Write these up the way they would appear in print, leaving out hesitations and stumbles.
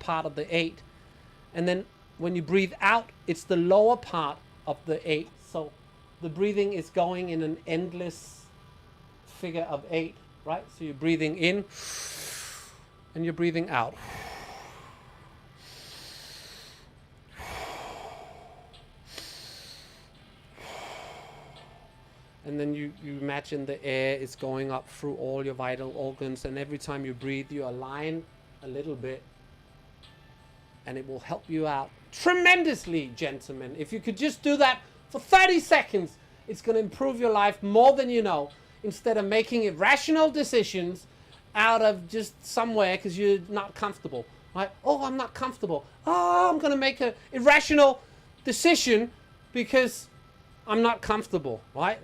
part of the 8. And then when you breathe out, it's the lower part of the 8. So the breathing is going in an endless figure of 8, right? So you're breathing in and you're breathing out. And then you imagine the air is going up through all your vital organs, and every time you breathe, you align a little bit, and it will help you out tremendously, gentlemen. If you could just do that for 30 seconds, it's going to improve your life more than you know, instead of making irrational decisions out of just somewhere because you're not comfortable, right? Oh, I'm not comfortable. Oh, I'm going to make an irrational decision because I'm not comfortable, right?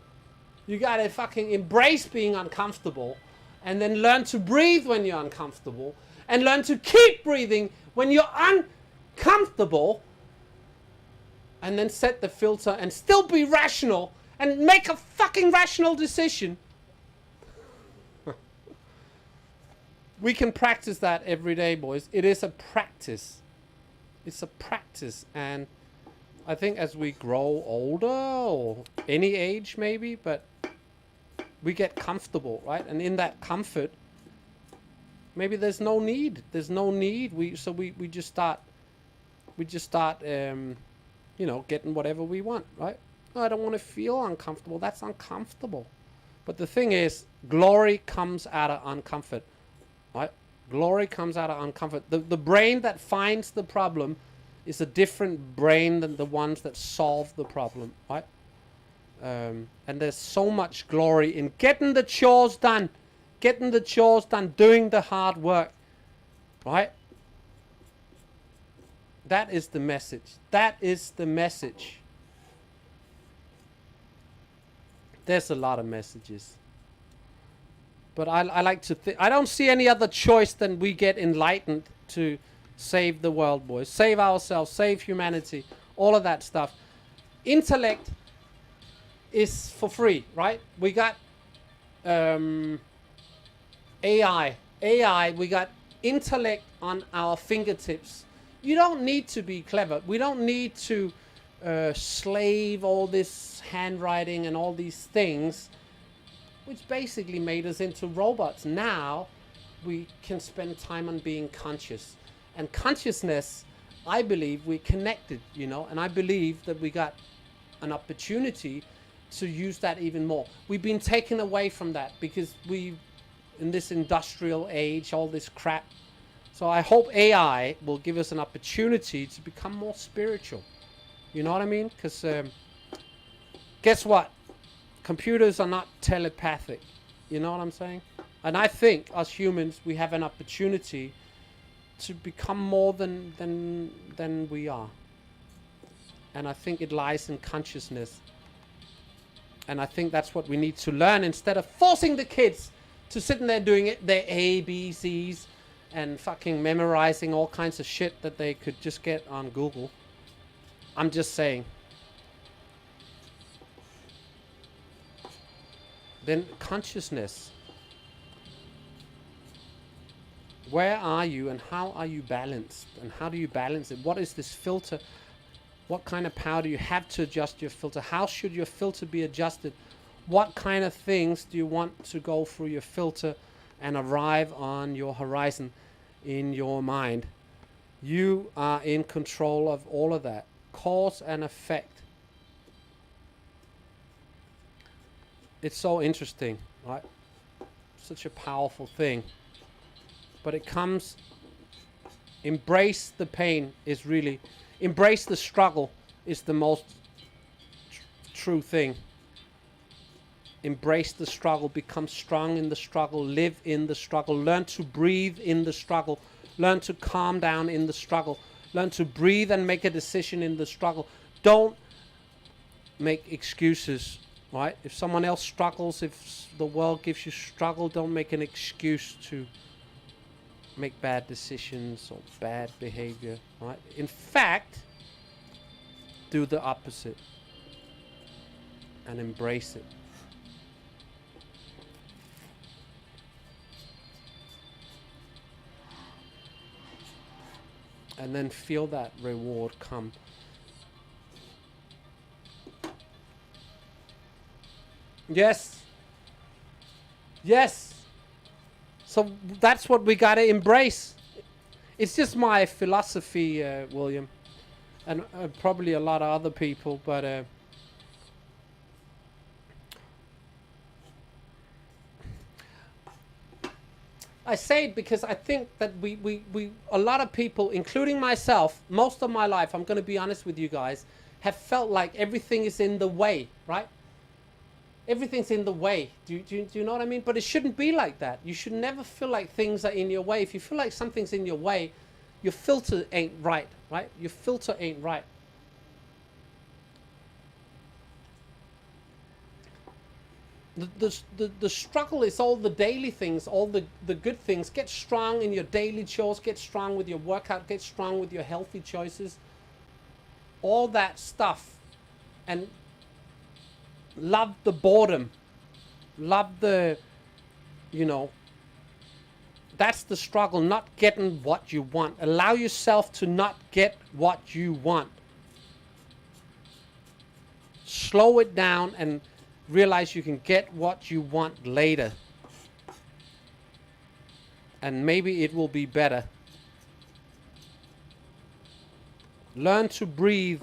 You gotta fucking embrace being uncomfortable, and then learn to breathe when you're uncomfortable, and learn to keep breathing when you're uncomfortable, and then set the filter and still be rational and make a fucking rational decision. We can practice that every day, boys. It is a practice. It's a practice, and I think as we grow older, or any age maybe, but we get comfortable, right? And in that comfort, maybe there's no need. There's no need. We just start, you know, getting whatever we want, right? Oh, I don't want to feel uncomfortable. That's uncomfortable. But the thing is, glory comes out of uncomfort, right? Glory comes out of uncomfort. The brain that finds the problem is a different brain than the ones that solve the problem, right? And there's so much glory in getting the chores done, doing the hard work, right? That is the message. That is the message. There's a lot of messages. But I like to think, I don't see any other choice than we get enlightened to save the world, boys. Save ourselves, save humanity, all of that stuff. Intellect is for free, right? We got AI. We got intellect on our fingertips. You don't need to be clever. We don't need to slave all this handwriting and all these things, which basically made us into robots. Now we can spend time on being conscious. And consciousness, I believe we're connected, you know, and I believe that we got an opportunity to use that even more. We've been taken away from that because we, in this industrial age, all this crap. So I hope AI will give us an opportunity to become more spiritual. You know what I mean? Because guess what? Computers are not telepathic. You know what I'm saying? And I think us humans, we have an opportunity to become more than we are. And I think it lies in consciousness. And I think that's what we need to learn, instead of forcing the kids to sit in there doing it, their A, B, C's, and fucking memorizing all kinds of shit that they could just get on Google. I'm just saying. Then consciousness. Where are you and how are you balanced? And how do you balance it? What is this filter? What kind of power do you have to adjust your filter? How should your filter be adjusted? What kind of things do you want to go through your filter and arrive on your horizon in your mind? You are in control of all of that. Cause and effect. It's so interesting, right? Such a powerful thing. But it comes, embrace the pain is really, embrace the struggle is the most true thing. Embrace the struggle, become strong in the struggle, live in the struggle, learn to breathe in the struggle, learn to calm down in the struggle, learn to breathe and make a decision in the struggle. Don't make excuses, right? If someone else struggles, if the world gives you struggle, don't make an excuse to make bad decisions or bad behavior, right? In fact, do the opposite and embrace it. And then feel that reward come. Yes. Yes. So that's what we gotta embrace. It's just my philosophy, William, and probably a lot of other people, but I say it because I think that we a lot of people, including myself, most of my life, I'm going to be honest with you guys, have felt like everything is in the way, right? Everything's in the way. Do you know what I mean? But it shouldn't be like that. You should never feel like things are in your way. If you feel like something's in your way, your filter ain't right, right? Your filter ain't right. The struggle is all the daily things, all the good things. Get strong in your daily chores, get strong with your workout, get strong with your healthy choices. All that stuff. And love the boredom. Love the, you know, that's the struggle, not getting what you want. Allow yourself to not get what you want. Slow it down and realize you can get what you want later. And maybe it will be better. Learn to breathe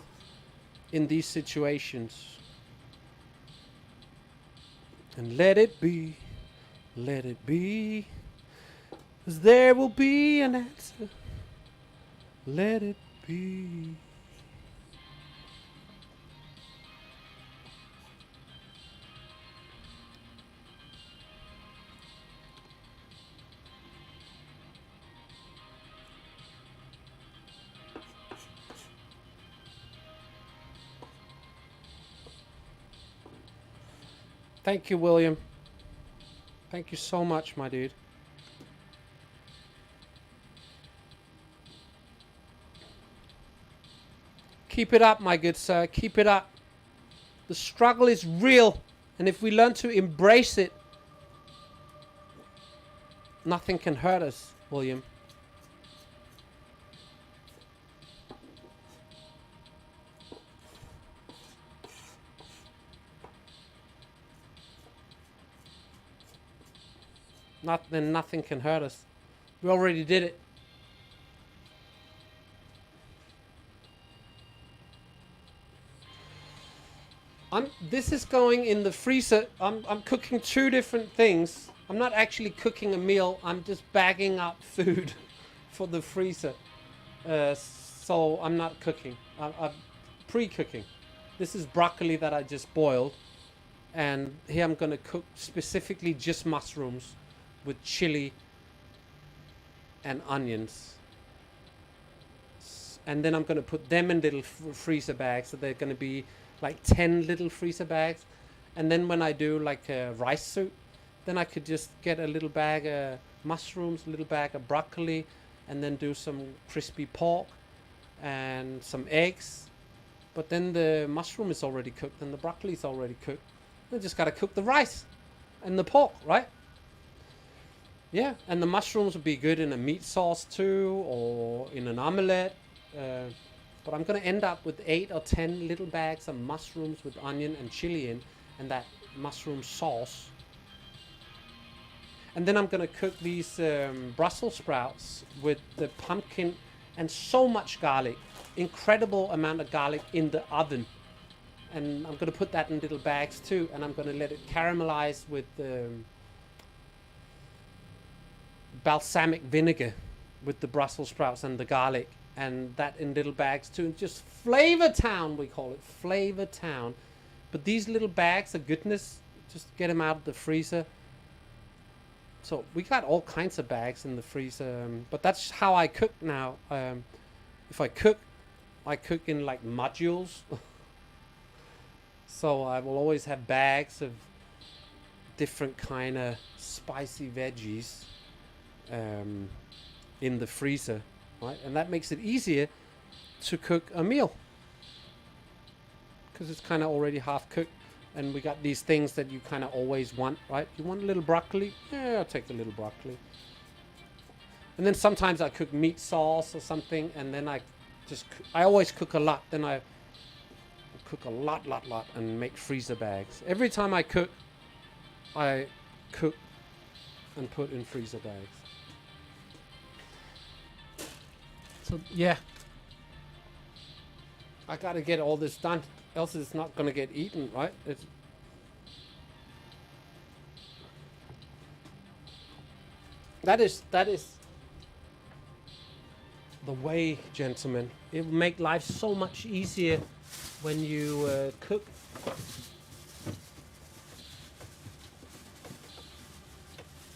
in these situations. And let it be. Let it be. 'Cause there will be an answer. Let it be. Thank you, William. Thank you so much, my dude. Keep it up, my good sir. Keep it up. The struggle is real. And if we learn to embrace it, nothing can hurt us, William. Then nothing can hurt us. We already did it. This is going in the freezer. I'm cooking two different things. I'm not actually cooking a meal. I'm just bagging up food for the freezer. So I'm not cooking. I'm pre-cooking. This is broccoli that I just boiled. And here I'm going to cook specifically just mushrooms with chili and onions. And then I'm going to put them in little freezer bags. So they're going to be like 10 little freezer bags. And then when I do like a rice soup, then I could just get a little bag of mushrooms, a little bag of broccoli, and then do some crispy pork and some eggs. But then the mushroom is already cooked and the broccoli is already cooked. I just got to cook the rice and the pork, right? Yeah, and the mushrooms would be good in a meat sauce too, or in an omelette. But I'm going to end up with 8 or 10 little bags of mushrooms with onion and chili in, and that mushroom sauce. And then I'm going to cook these Brussels sprouts with the pumpkin and so much garlic. Incredible amount of garlic in the oven. And I'm going to put that in little bags too, and I'm going to let it caramelize with balsamic vinegar with the Brussels sprouts and the garlic, and that in little bags too. Just Flavor Town, we call it, Flavor Town. But these little bags of goodness, just get them out of the freezer. So we got all kinds of bags in the freezer, but that's how I cook now. If I cook in like modules. So I will always have bags of different kind of spicy veggies in the freezer, right? And that makes it easier to cook a meal because it's kind of already half cooked. And we got these things that you kind of always want, right? You want a little broccoli? Yeah, I'll take a little broccoli. And then sometimes I cook meat sauce or something, and then I always cook a lot. Then I cook a lot, and make freezer bags. Every time I cook and put in freezer bags. So yeah, I gotta get all this done, else it's not gonna get eaten, right? That is the way, gentlemen. It will make life so much easier when you cook